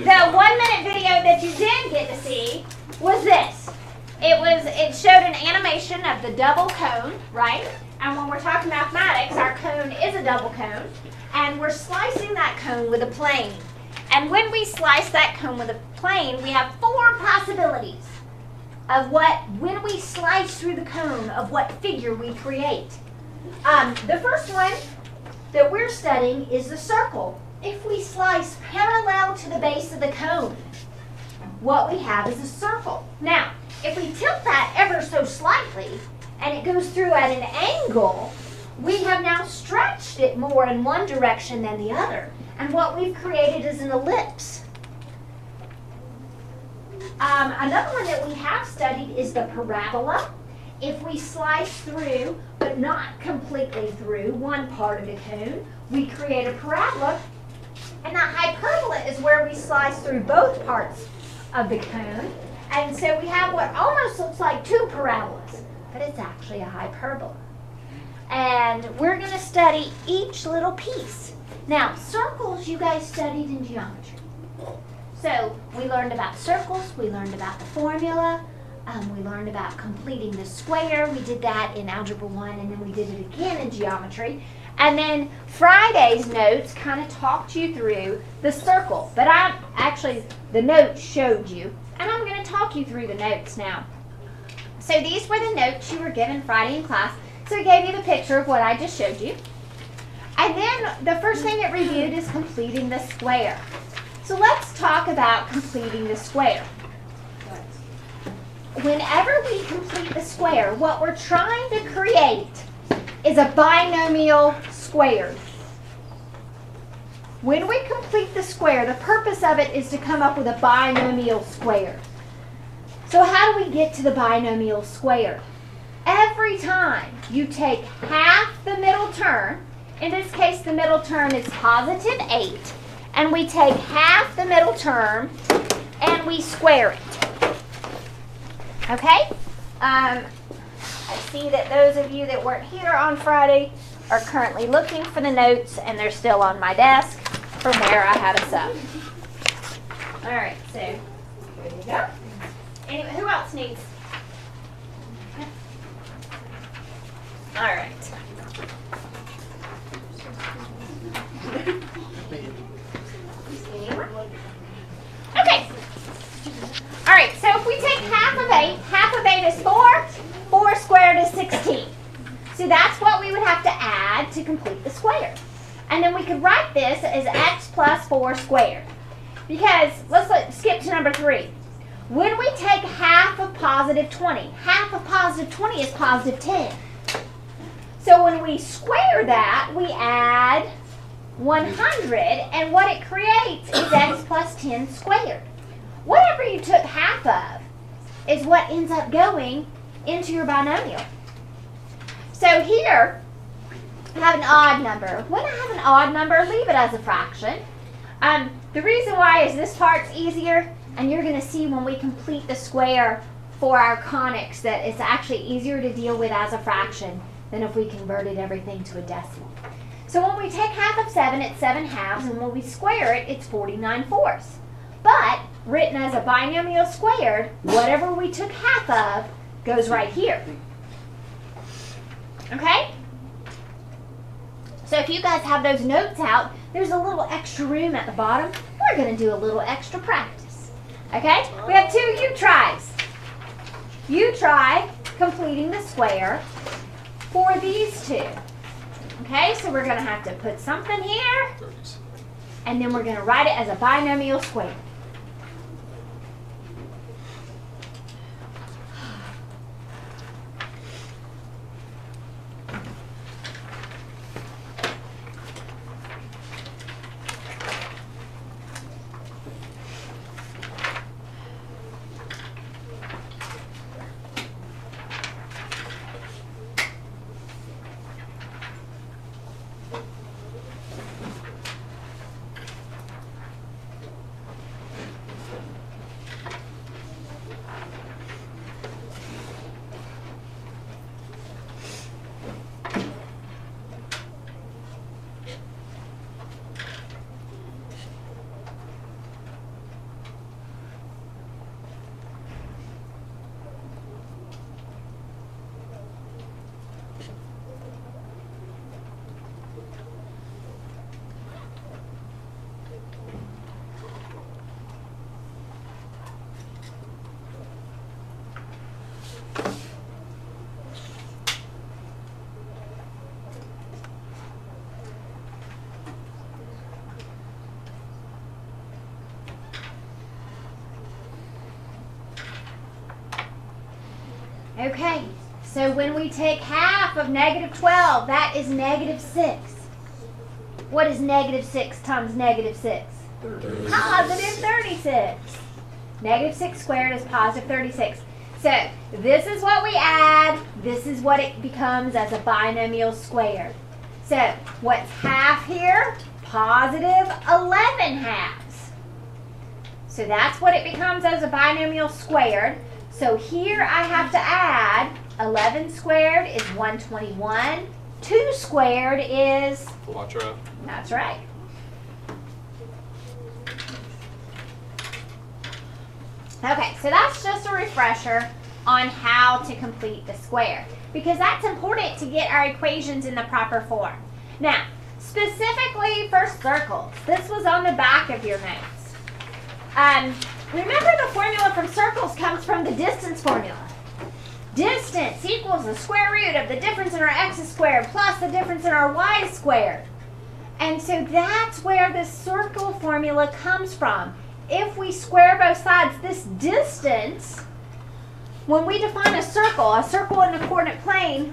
The 1 minute video that you did get to see was this. It showed an animation of the double cone, right? And when we're talking mathematics, our cone is a double cone. And we're slicing that cone with a plane. And when we slice that cone with a plane, we have 4 possibilities of when we slice through the cone, of what figure we create. The first one that we're studying is the circle. If we slice parallel to the base of the cone, what we have is a circle. Now, if we tilt that ever so slightly, and it goes through at an angle, we have now stretched it more in one direction than the other. And what we've created is an ellipse. Another one that we have studied is the parabola. If we slice through, but not completely through, one part of the cone, we create a parabola. And the hyperbola is where we slice through both parts of the cone. And so we have what almost looks like 2 parabolas, but it's actually a hyperbola. And we're going to study each little piece. Now, circles you guys studied in geometry. So we learned about circles, we learned about the formula, we learned about completing the square. We did that in Algebra 1, and then we did it again in geometry. And then Friday's notes kind of talked you through the circle. But the notes showed you, and I'm going to talk you through the notes now. So these were the notes you were given Friday in class. So it gave you the picture of what I just showed you. And then the first thing it reviewed is completing the square. So let's talk about completing the square. Whenever we complete the square, what we're trying to create is a binomial squared. When we complete the square, the purpose of it is to come up with a binomial squared. So how do we get to the binomial squared? Every time you take half the middle term, in this case the middle term is positive 8, and we take half the middle term and we square it. Okay? I see that those of you that weren't here on Friday are currently looking for the notes, and they're still on my desk from where I had us up. All right, so here you go. Anyway, who else needs? All right. Okay. All right, so if we take half of 8 is 4. 4 squared is 16. So that's what we would have to add to complete the square. And then we could write this as x plus 4 squared. Because, let's skip to number 3. When we take half of positive 20, half of positive 20 is positive 10. So when we square that, we add 100, and what it creates is x plus 10 squared. Whatever you took half of is what ends up going into your binomial. So here, I have an odd number. When I have an odd number, leave it as a fraction. The reason why is this part's easier, and you're going to see when we complete the square for our conics that it's actually easier to deal with as a fraction than if we converted everything to a decimal. So when we take half of 7, it's 7 halves, and when we square it, it's 49 fourths. But written as a binomial squared, whatever we took half of goes right here. Okay? So if you guys have those notes out, there's a little extra room at the bottom. We're going to do a little extra practice. Okay? We have 2 you tries. You try completing the square for these 2. Okay, so we're going to have to put something here, and then we're going to write it as a binomial square. Okay, so when we take half of negative 12, that is negative 6. What is negative 6 times negative 6? 36. Positive 36. Negative 6 squared is positive 36. So this is what we add. This is what it becomes as a binomial squared. So what's half here? Positive 11 halves. So that's what it becomes as a binomial squared. So here I have to add 11 squared is 121. 2 squared is... Watch her out. That's right. Okay, so that's just a refresher on how to complete the square, because that's important to get our equations in the proper form. Now, specifically for circles, this was on the back of your notes. Remember the formula from circles comes from the distance formula. Distance equals the square root of the difference in our x squared plus the difference in our y squared. And so that's where the circle formula comes from. If we square both sides, this distance, when we define a circle in the coordinate plane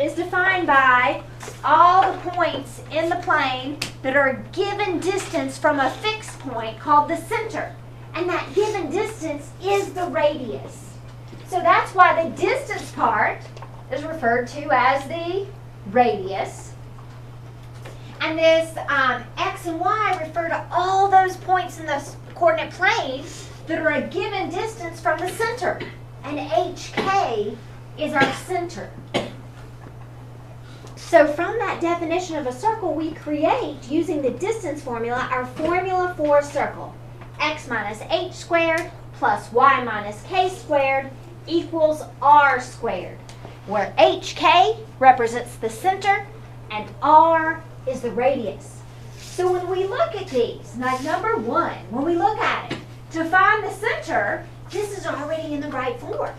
is defined by all the points in the plane that are a given distance from a fixed point called the center. And that given distance is the radius. So that's why the distance part is referred to as the radius. And this x and y refer to all those points in the coordinate plane that are a given distance from the center. And HK is our center. So from that definition of a circle, we create, using the distance formula, our formula for a circle. X minus h squared plus y minus k squared equals r squared, where HK represents the center and r is the radius. So when we look at these, like number 1, when we look at it, to find the center, this is already in the right form.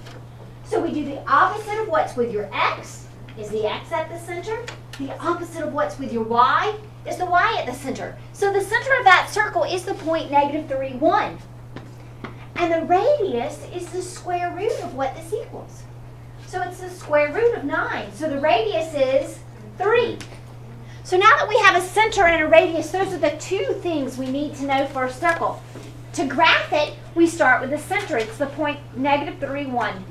So we do the opposite of what's with your x, is the x at the center. The opposite of what's with your y is the y at the center. So the center of that circle is the point negative 3, 1. And the radius is the square root of what this equals. So it's the square root of 9. So the radius is 3. So now that we have a center and a radius, those are the two things we need to know for a circle. To graph it, we start with the center. It's the point negative 3, 1.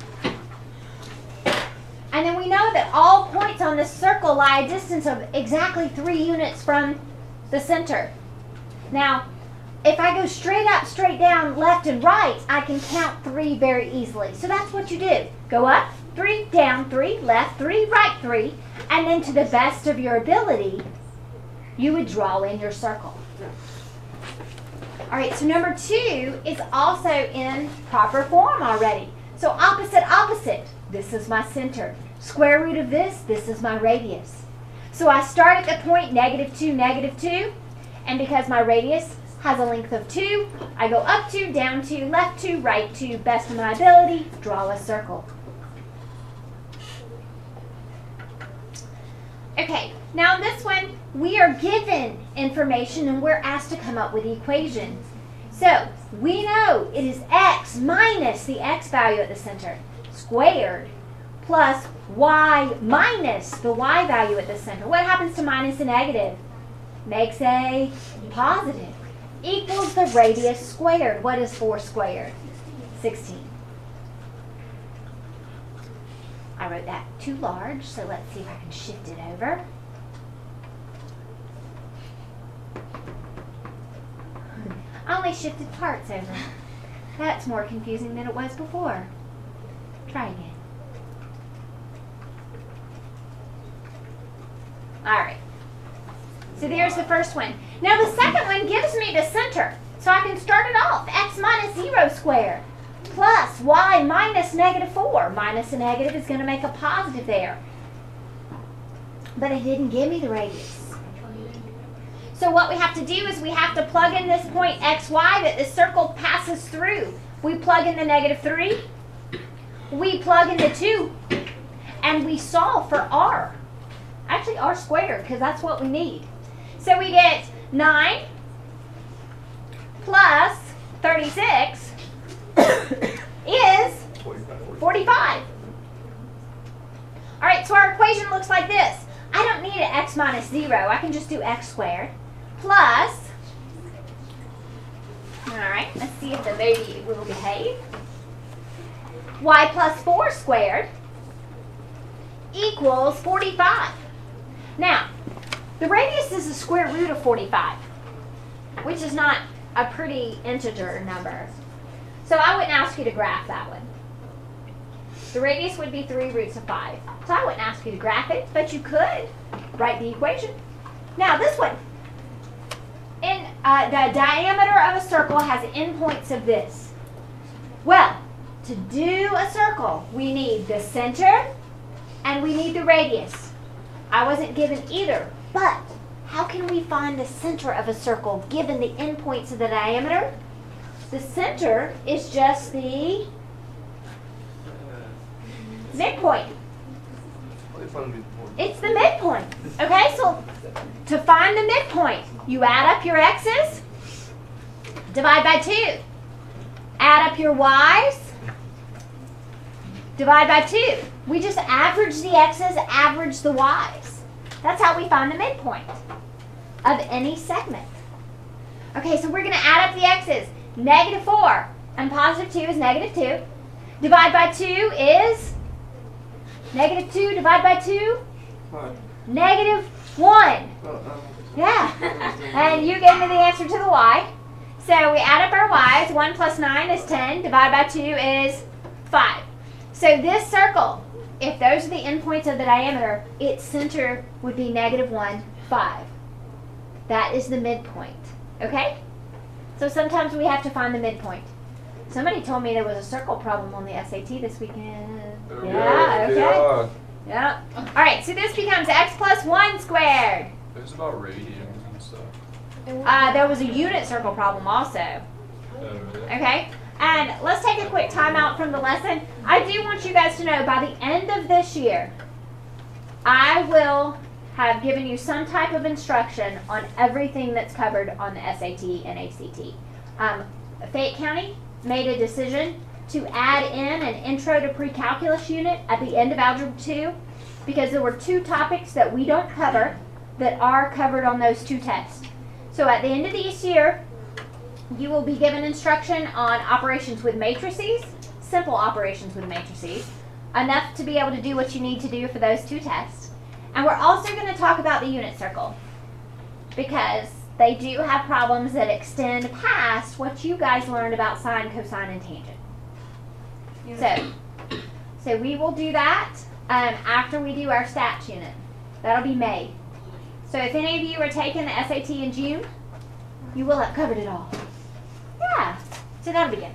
And then we know that all points on this circle lie a distance of exactly 3 units from the center. Now, if I go straight up, straight down, left and right, I can count 3 very easily. So that's what you do. Go up 3, down 3, left 3, right 3, and then to the best of your ability, you would draw in your circle. All right, so number 2 is also in proper form already. So opposite, opposite. This is my center. Square root of this is my radius. So I start at the point negative 2, and because my radius has a length of 2, I go up 2, down 2, left 2, right 2, best of my ability, draw a circle. Okay, now this one, we are given information and we're asked to come up with equations. So we know it is x minus the x value at the center squared plus y minus the y value at the center. What happens to minus a negative? Makes a positive. Equals the radius squared. What is 4 squared? 16. I wrote that too large, so let's see if I can shift it over. I only shifted parts over. That's more confusing than it was before. Try again. Alright. So there's the first one. Now the second one gives me the center. So I can start it off. X minus 0 squared plus y minus negative 4. Minus a negative is going to make a positive there. But it didn't give me the radius. So what we have to do is we have to plug in this point xy that the circle passes through. We plug in the negative 3. We plug in the 2. And we solve for r. Actually r squared, because that's what we need. So we get 9 plus 36 is 45. All right, so our equation looks like this. I don't need an x minus 0. I can just do x squared plus, all right, let's see if the baby will behave. Y plus 4 squared equals 45. Now, the radius is the square root of 45, which is not a pretty integer number. So I wouldn't ask you to graph that one. The radius would be 3 roots of 5. So I wouldn't ask you to graph it, but you could write the equation. Now this one. The diameter of a circle has endpoints of this. Well, to do a circle, we need the center and we need the radius. I wasn't given either, but how can we find the center of a circle given the endpoints of the diameter? The center is just the midpoint. It's the midpoint. Okay, so to find the midpoint, you add up your x's, divide by 2. Add up your y's, divide by 2. We just average the x's, average the y's. That's how we find the midpoint of any segment. Okay, so we're going to add up the x's. Negative 4 and positive 2 is negative 2. Divide by 2 is negative 2 divided by 2? What? Negative 1. Yeah. And you gave me the answer to the y. So we add up our y's. 1 plus 9 is 10. Divided by 2 is 5. So this circle, if those are the endpoints of the diameter, its center would be negative 1, 5. That is the midpoint. Okay? So sometimes we have to find the midpoint. Somebody told me there was a circle problem on the SAT this weekend. Yeah, okay. Yeah. All right, so this becomes x plus 1 squared. It was about radians and stuff. There was a unit circle problem also. Okay? And let's take a quick time out from the lesson. I do want you guys to know by the end of this year, I will have given you some type of instruction on everything that's covered on the SAT and ACT. Fayette County made a decision to add in an intro to pre-calculus unit at the end of Algebra 2 because there were 2 topics that we don't cover that are covered on those 2 tests. So at the end of this year, you will be given instruction on operations with matrices, simple operations with matrices, enough to be able to do what you need to do for those 2 tests. And we're also going to talk about the unit circle because they do have problems that extend past what you guys learned about sine, cosine, and tangent. So we will do that after we do our stats unit. That'll be May. So if any of you are taking the SAT in June, you will have covered it all. Yeah, so that'll be good.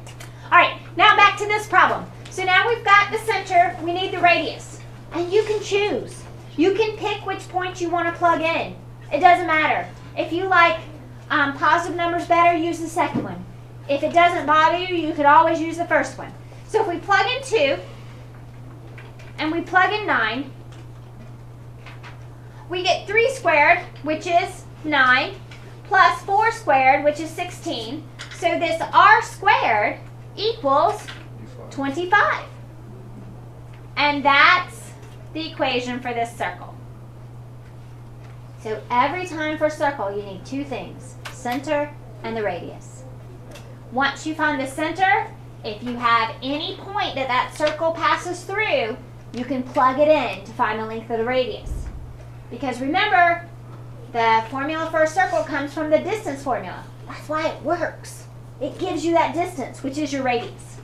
All right, now back to this problem. So now we've got the center, we need the radius. And you can choose. You can pick which point you want to plug in. It doesn't matter. If you like positive numbers better, use the second one. If it doesn't bother you, you could always use the first one. So if we plug in 2 and we plug in 9, we get 3 squared, which is 9, plus 4 squared, which is 16. So this r squared equals 25. And that's the equation for this circle. So every time for a circle, you need 2 things, center and the radius. Once you find the center, if you have any point that that circle passes through, you can plug it in to find the length of the radius. Because remember, the formula for a circle comes from the distance formula. That's why it works. It gives you that distance, which is your radius.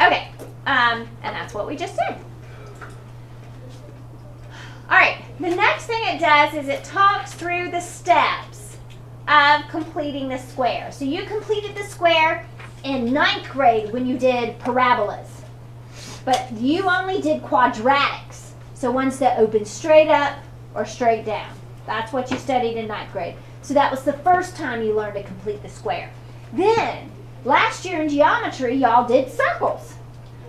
Okay, and that's what we just did. All right, the next thing it does is it talks through the steps of completing the square. So you completed the square in 9th grade when you did parabolas, but you only did quadratics, so ones that open straight up or straight down. That's what you studied in 9th grade. So that was the first time you learned to complete the square. Then, last year in geometry, y'all did circles,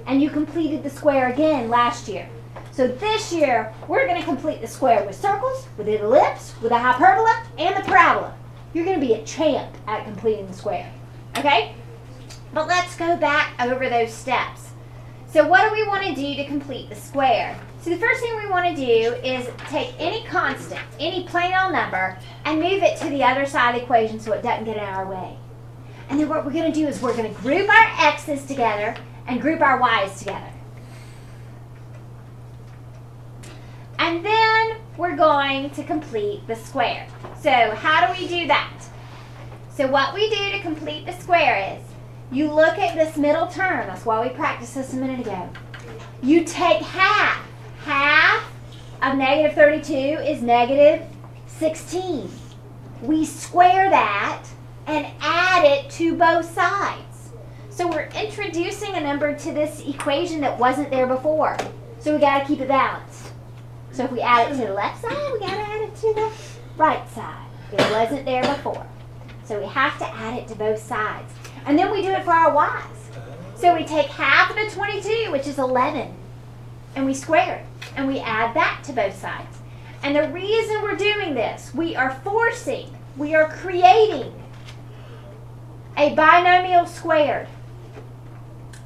and you completed the square again last year. So this year, we're going to complete the square with circles, with an ellipse, with a hyperbola, and the parabola. You're going to be a champ at completing the square, okay? But let's go back over those steps. So what do we want to do to complete the square? So the first thing we want to do is take any constant, any plain old number, and move it to the other side of the equation so it doesn't get in our way. And then what we're going to do is we're going to group our x's together and group our y's together. And then we're going to complete the square. So how do we do that? So what we do to complete the square is, you look at this middle term. That's why we practiced this a minute ago. You take half. Half of negative 32 is negative 16. We square that and add it to both sides. So we're introducing a number to this equation that wasn't there before. So we got to keep it balanced. So if we add it to the left side, we got to add it to the right side. It wasn't there before. So we have to add it to both sides. And then we do it for our y's. So we take half of the 22, which is 11, and we square it. And we add that to both sides. And the reason we're doing this, we are creating a binomial squared.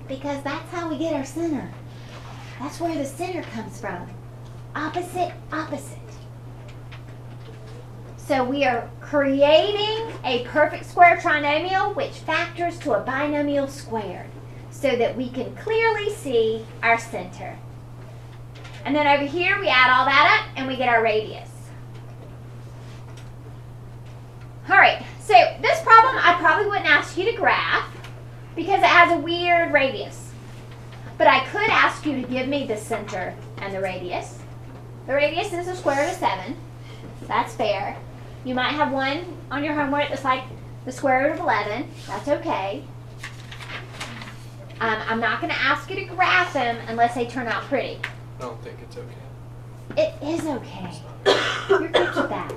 Because that's how we get our center. That's where the center comes from. Opposite, opposite. So we are creating a perfect square trinomial which factors to a binomial squared so that we can clearly see our center. And then over here we add all that up and we get our radius. All right, so this problem I probably wouldn't ask you to graph because it has a weird radius. But I could ask you to give me the center and the radius. The radius is the square root of 7. That's fair. You might have one on your homework that's like the square root of 11. That's okay. I'm not going to ask you to graph them unless they turn out pretty. I don't think it's okay. It is okay. You're good with that.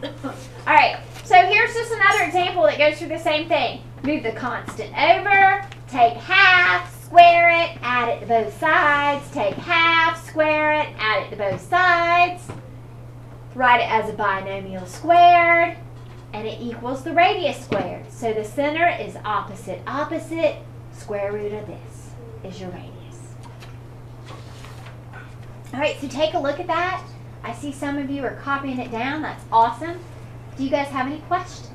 All right, so here's just another example that goes through the same thing. Move the constant over, take half, square it, add it to both sides, take half, square it, add it to both sides. Write it as a binomial squared, and it equals the radius squared. So the center is opposite, opposite, square root of this is your radius. All right, so take a look at that. I see some of you are copying it down. That's awesome. Do you guys have any questions?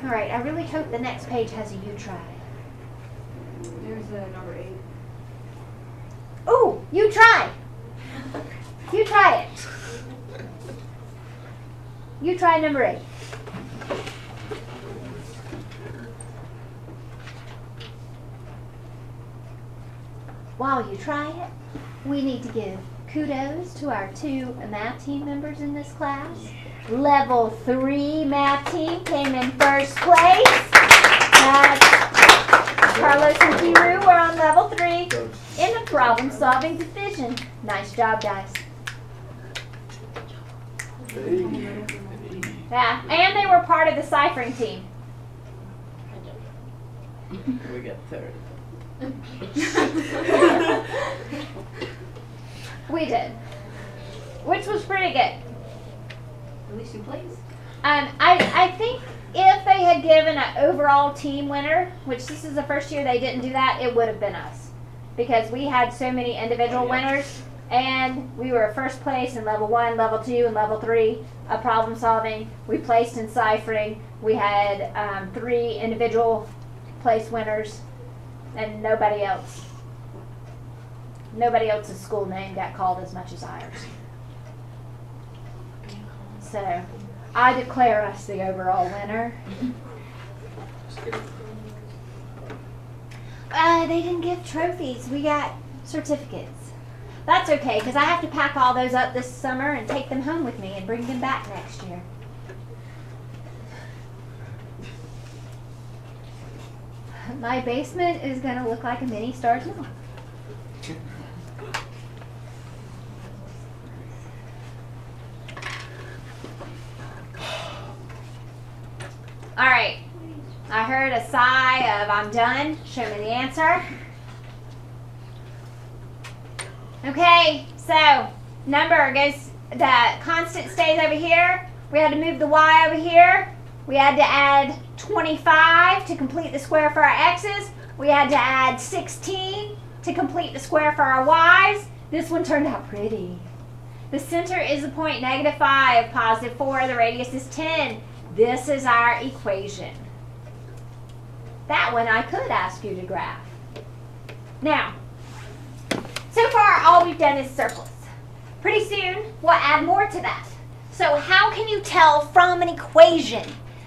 All right, I really hope the next page has a you try. There's a number 8. Ooh, you try. You try it. You try number 8. While you try it, we need to give kudos to our 2 math team members in this class. Level 3 math team came in first place. Carlos and Kiru were on level 3 in the problem-solving division. Nice job, guys. Yeah, and they were part of the ciphering team. We got third. We did, which was pretty good. At least 2 plays. I think if they had given an overall team winner, which this is the first year they didn't do that, it would have been us. Because we had so many individual winners, and we were first place in level 1, level 2, and level 3 of problem solving. We placed in ciphering. We had 3 individual place winners, and nobody else. Nobody else's school name got called as much as ours. So, I declare us the overall winner. They didn't give trophies. We got certificates. That's okay, because I have to pack all those up this summer and take them home with me and bring them back next year. My basement is going to look like a mini Stars Mill. All right, I heard a sigh of I'm done. Show me the answer. Okay, so number goes, the constant stays over here. We had to move the y over here. We had to add 25 to complete the square for our x's. We had to add 16 to complete the square for our y's. This one turned out pretty. The center is the point -5, +4, the radius is 10. This is our equation. That one I could ask you to graph. Now, so far all we've done is circles. Pretty soon we'll add more to that. So how can you tell from an equation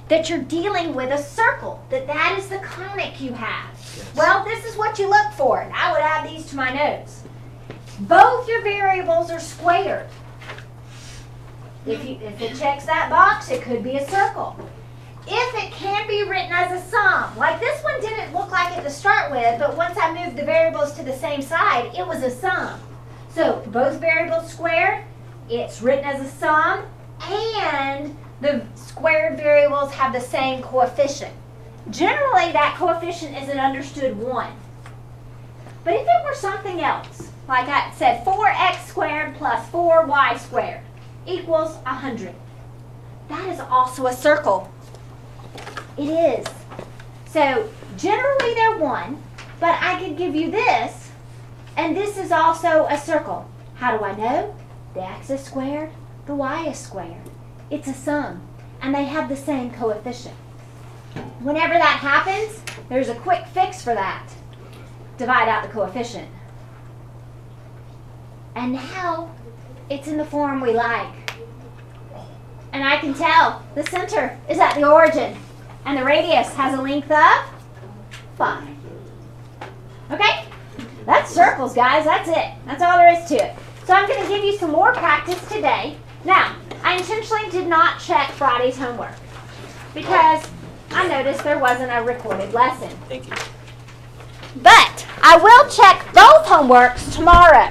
that you're dealing with a circle, that is the conic you have? Yes. Well, this is what you look for. And I would add these to my notes. Both your variables are squared. If it checks that box, it could be a circle. If it can be written as a sum, like this one didn't look like it to start with, but once I moved the variables to the same side, it was a sum. So both variables squared, it's written as a sum, and the squared variables have the same coefficient. Generally, that coefficient is an understood 1. But if it were something else, like I said, 4x squared plus 4y squared equals 100. That is also a circle. It is. So generally they're 1, but I could give you this, and this is also a circle. How do I know? The x is squared, the y is squared. It's a sum, and they have the same coefficient. Whenever that happens, there's a quick fix for that. Divide out the coefficient. And now it's in the form we like. And I can tell the center is at the origin, and the radius has a length of 5. Okay? That's circles, guys. That's it. That's all there is to it. So I'm going to give you some more practice today. Now, I intentionally did not check Friday's homework because I noticed there wasn't a recorded lesson. Thank you. But I will check both homeworks tomorrow.